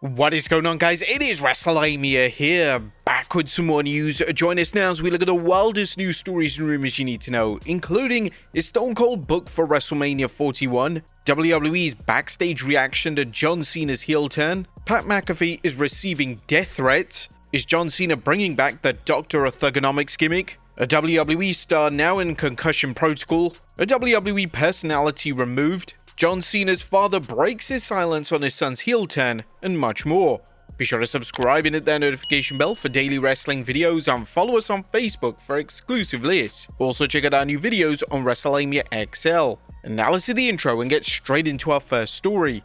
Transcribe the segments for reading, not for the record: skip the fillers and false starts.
What is going on, guys? It is Wrestlelamia here, back with some more news. Join us now as we look at the wildest news stories and rumors you need to know, including: is Stone Cold booked for WrestleMania 41? WWE's backstage reaction to John Cena's heel turn? Pat McAfee is receiving death threats? Is John Cena bringing back the Doctor of Thuganomics gimmick? A WWE star now in concussion protocol? A WWE personality removed? John Cena's father breaks his silence on his son's heel turn, and much more. Be sure to subscribe and hit that notification bell for daily wrestling videos, and follow us on Facebook for exclusive lists. Also check out our new videos on Wrestlelamia XL. And now let's do the intro and get straight into our first story.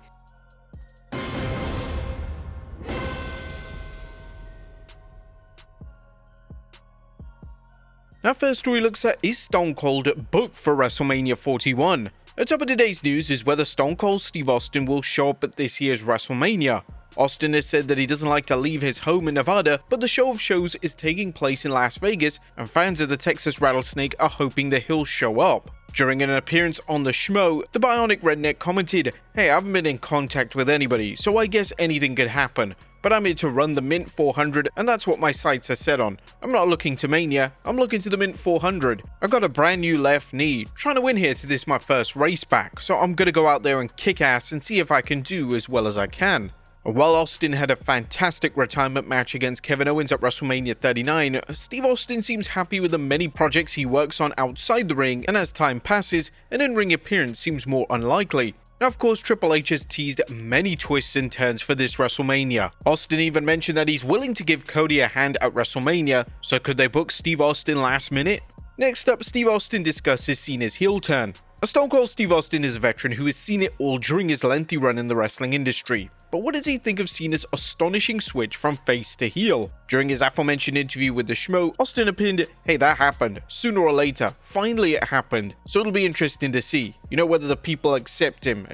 Our first story looks at: is Stone Cold booked for WrestleMania 41? At top of today's news is whether Stone Cold Steve Austin will show up at this year's WrestleMania. Austin has said that he doesn't like to leave his home in Nevada, but the show of shows is taking place in Las Vegas, and fans of the Texas Rattlesnake are hoping that he'll show up. During an appearance on the Schmo, the Bionic Redneck commented, "Hey, I haven't been in contact with anybody, so I guess anything could happen. But I'm here to run the Mint 400, and that's what my sights are set on. I'm not looking to Mania, I'm looking to the Mint 400. I've got a brand new left knee, trying to win here to this my first race back, so I'm gonna go out there and kick ass and see if I can do as well as I can." While Austin had a fantastic retirement match against Kevin Owens at WrestleMania 39, Steve Austin seems happy with the many projects he works on outside the ring, and as time passes, an in-ring appearance seems more unlikely. Now, of course, Triple H has teased many twists and turns for this WrestleMania. Austin even mentioned that he's willing to give Cody a hand at WrestleMania, so could they book Steve Austin last minute? Next up, Steve Austin discusses Cena's heel turn. A Stone Cold Steve Austin is a veteran who has seen it all during his lengthy run in the wrestling industry. But what does he think of Cena's astonishing switch from face to heel? During his aforementioned interview with the Schmo, Austin opined, "Hey, that happened. Sooner or later. Finally it happened. So it'll be interesting to see, whether the people accept him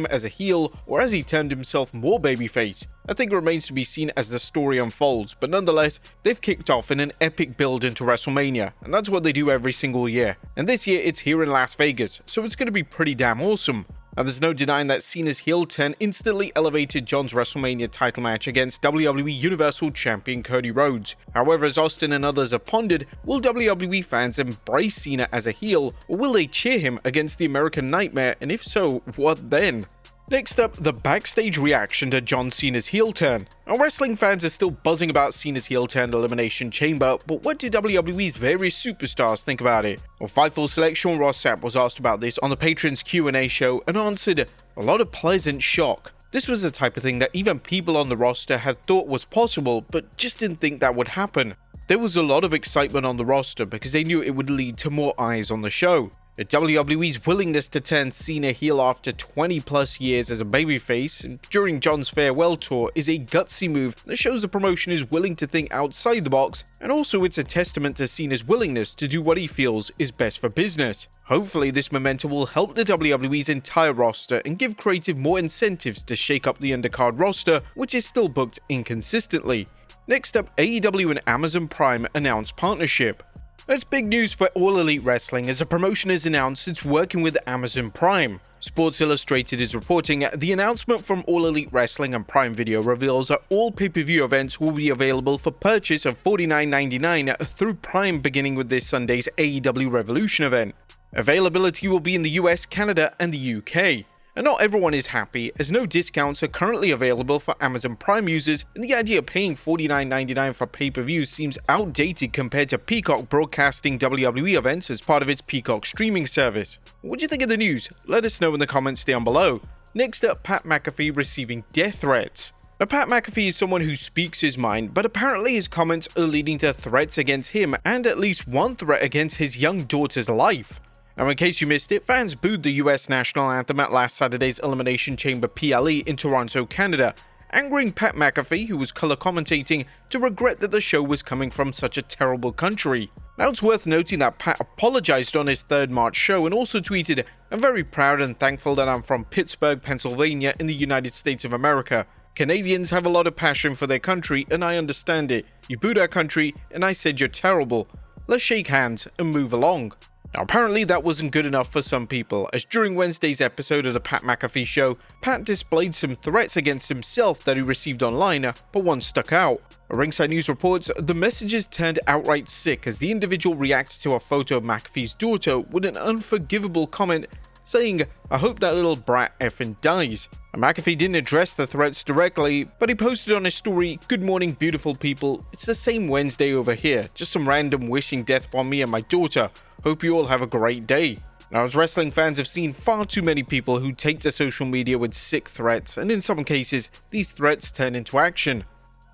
as a heel, or as he turned himself more babyface. I think it remains to be seen as the story unfolds, but nonetheless, they've kicked off in an epic build into WrestleMania, and that's what they do every single year. And this year, it's here in Las Vegas, so it's going to be pretty damn awesome." Now, there's no denying that Cena's heel turn instantly elevated John's WrestleMania title match against WWE Universal Champion Cody Rhodes. However, as Austin and others have pondered, will WWE fans embrace Cena as a heel, or will they cheer him against the American Nightmare, and if so, what then? Next up, the backstage reaction to John Cena's heel turn. Now, wrestling fans are still buzzing about Cena's heel turn Elimination Chamber, but what do WWE's various superstars think about it? Well, Fightful Select Sean Ross Sapp was asked about this on the Patrons Q&A show and answered, "A lot of pleasant shock. This was the type of thing that even people on the roster had thought was possible, but just didn't think that would happen. There was a lot of excitement on the roster because they knew it would lead to more eyes on the show. WWE's willingness to turn Cena heel after 20 plus years as a babyface during John's farewell tour is a gutsy move that shows the promotion is willing to think outside the box, and also it's a testament to Cena's willingness to do what he feels is best for business. Hopefully this momentum will help the WWE's entire roster and give creative more incentives to shake up the undercard roster, which is still booked inconsistently." Next up, AEW and Amazon Prime announced partnership. That's big news for All Elite Wrestling, as the promotion has announced it's working with Amazon Prime. Sports Illustrated is reporting the announcement from All Elite Wrestling and Prime Video reveals that all pay-per-view events will be available for purchase of $49.99 through Prime, beginning with this Sunday's AEW Revolution event. Availability will be in the US, Canada, and the UK. And not everyone is happy, as no discounts are currently available for Amazon Prime users, and the idea of paying $49.99 for pay-per-views seems outdated compared to Peacock broadcasting WWE events as part of its Peacock streaming service. What do you think of the news? Let us know in the comments down below. Next up, Pat McAfee receiving death threats. Now, Pat McAfee is someone who speaks his mind, but apparently his comments are leading to threats against him, and at least one threat against his young daughter's life. Now, in case you missed it, fans booed the US national anthem at last Saturday's Elimination Chamber PLE in Toronto, Canada, angering Pat McAfee, who was color commentating, to regret that the show was coming from such a terrible country. Now, it's worth noting that Pat apologized on his third March show and also tweeted, "I'm very proud and thankful that I'm from Pittsburgh, Pennsylvania in the United States of America. Canadians have a lot of passion for their country and I understand it. You booed our country and I said you're terrible. Let's shake hands and move along." Now, apparently that wasn't good enough for some people, as during Wednesday's episode of the Pat McAfee show, Pat displayed some threats against himself that he received online, but one stuck out. Ringside News reports the messages turned outright sick as the individual reacted to a photo of McAfee's daughter with an unforgivable comment saying, "I hope that little brat effing dies." And McAfee didn't address the threats directly, but he posted on his story, "Good morning, beautiful people. It's the same Wednesday over here. Just some random wishing death upon me and my daughter. Hope you all have a great day." Now, as wrestling fans have seen far too many people who take to social media with sick threats, and in some cases, these threats turn into action.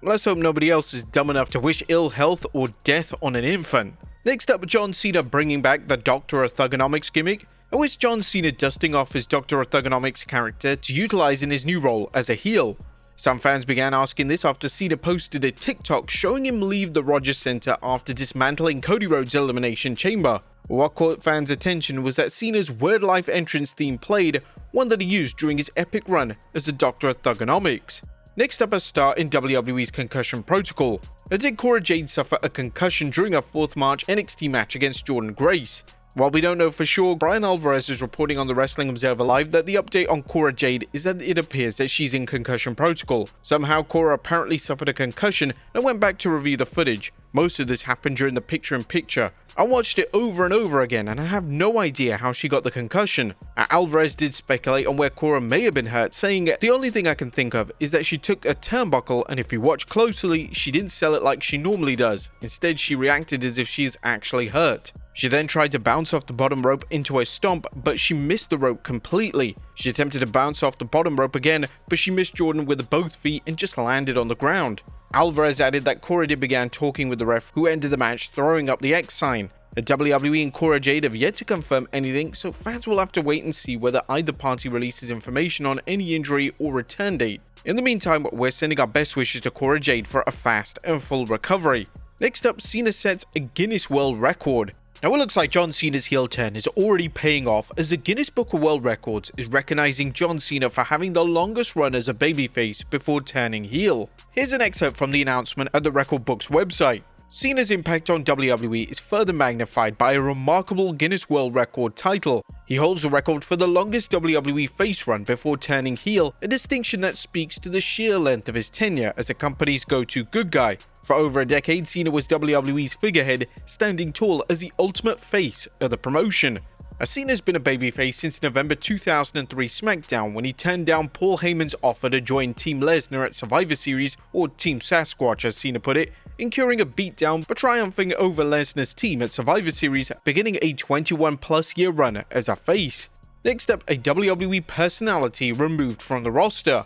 Let's hope nobody else is dumb enough to wish ill health or death on an infant. Next up, John Cena bringing back the Doctor of Thuganomics gimmick. Or is John Cena dusting off his Doctor of Thuganomics character to utilize in his new role as a heel? Some fans began asking this after Cena posted a TikTok showing him leave the Rogers Center after dismantling Cody Rhodes' Elimination Chamber. What caught fans' attention was that Cena's Word Life entrance theme played, one that he used during his epic run as the Doctor of Thuganomics. Next up, a star in WWE's Concussion Protocol. Now, did Cora Jade suffer a concussion during her 4th March NXT match against Jordynne Grace? While we don't know for sure, Brian Alvarez is reporting on the Wrestling Observer Live that the update on Cora Jade is that it appears that she's in concussion protocol. Somehow, Cora apparently suffered a concussion and went back to review the footage. Most of this happened during the picture-in-picture. I watched it over and over again and I have no idea how she got the concussion. Alvarez did speculate on where Cora may have been hurt, saying, "The only thing I can think of is that she took a turnbuckle and if you watch closely, she didn't sell it like she normally does. Instead, she reacted as if she is actually hurt." She then tried to bounce off the bottom rope into a stomp, but she missed the rope completely. She attempted to bounce off the bottom rope again, but she missed Jordynne with both feet and just landed on the ground. Alvarez added that Cora did began talking with the ref, who ended the match throwing up the X sign. The WWE and Cora Jade have yet to confirm anything, so fans will have to wait and see whether either party releases information on any injury or return date. In the meantime, we're sending our best wishes to Cora Jade for a fast and full recovery. Next up, Cena sets a Guinness World Record. Now, it looks like John Cena's heel turn is already paying off, as the Guinness Book of World Records is recognizing John Cena for having the longest run as a babyface before turning heel. Here's an excerpt from the announcement at the record book's website. Cena's impact on WWE is further magnified by a remarkable Guinness World Record title. He holds the record for the longest WWE face run before turning heel, a distinction that speaks to the sheer length of his tenure as the company's go-to good guy. For over a decade, Cena was WWE's figurehead, standing tall as the ultimate face of the promotion. Cena's been a babyface since November 2003 SmackDown, when he turned down Paul Heyman's offer to join Team Lesnar at Survivor Series, or Team Sasquatch as Cena put it, incurring a beatdown but triumphing over Lesnar's team at Survivor Series, beginning a 21-plus year run as a face. Next up, a WWE personality removed from the roster.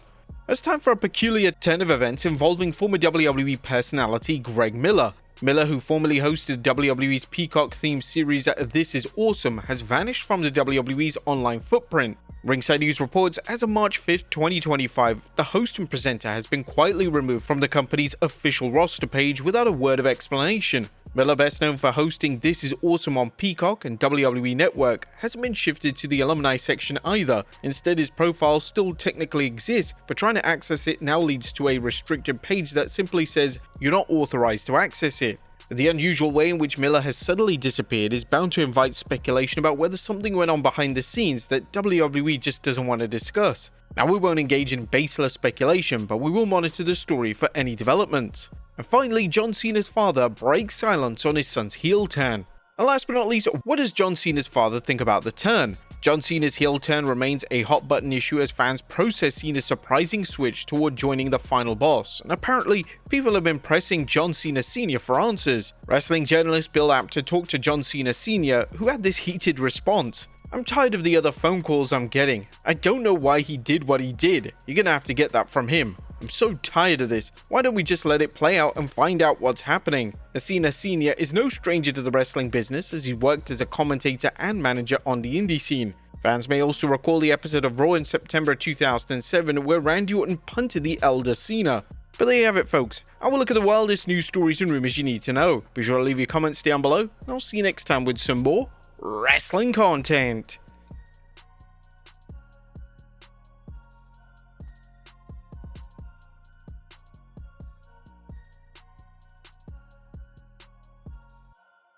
It's time for a peculiar turn of events involving former WWE personality Greg Miller. Miller, who formerly hosted WWE's Peacock-themed series This Is Awesome, has vanished from the WWE's online footprint. Ringside News reports, as of March 5th, 2025, the host and presenter has been quietly removed from the company's official roster page without a word of explanation. Miller, best known for hosting This Is Awesome on Peacock and WWE Network, hasn't been shifted to the alumni section either. Instead, his profile still technically exists, but trying to access it now leads to a restricted page that simply says, "You're not authorized to access it." The unusual way in which Miller has suddenly disappeared is bound to invite speculation about whether something went on behind the scenes that WWE just doesn't want to discuss. Now, we won't engage in baseless speculation, but we will monitor the story for any developments. And finally, John Cena's father breaks silence on his son's heel turn. And last but not least, what does John Cena's father think about the turn? John Cena's heel turn remains a hot button issue as fans process Cena's surprising switch toward joining the final boss, and apparently people have been pressing John Cena Sr. for answers. Wrestling journalist Bill Apter talked to John Cena Sr., who had this heated response. "I'm tired of the other phone calls I'm getting. I don't know why he did what he did. You're gonna have to get that from him. I'm so tired of this. Why don't we just let it play out and find out what's happening?" Cena Sr. is no stranger to the wrestling business, as he worked as a commentator and manager on the indie scene. Fans may also recall the episode of Raw in September 2007 where Randy Orton punted the elder Cena. But there you have it, folks. I will look at the wildest news stories and rumors you need to know. Be sure to leave your comments down below, and I'll see you next time with some more wrestling content.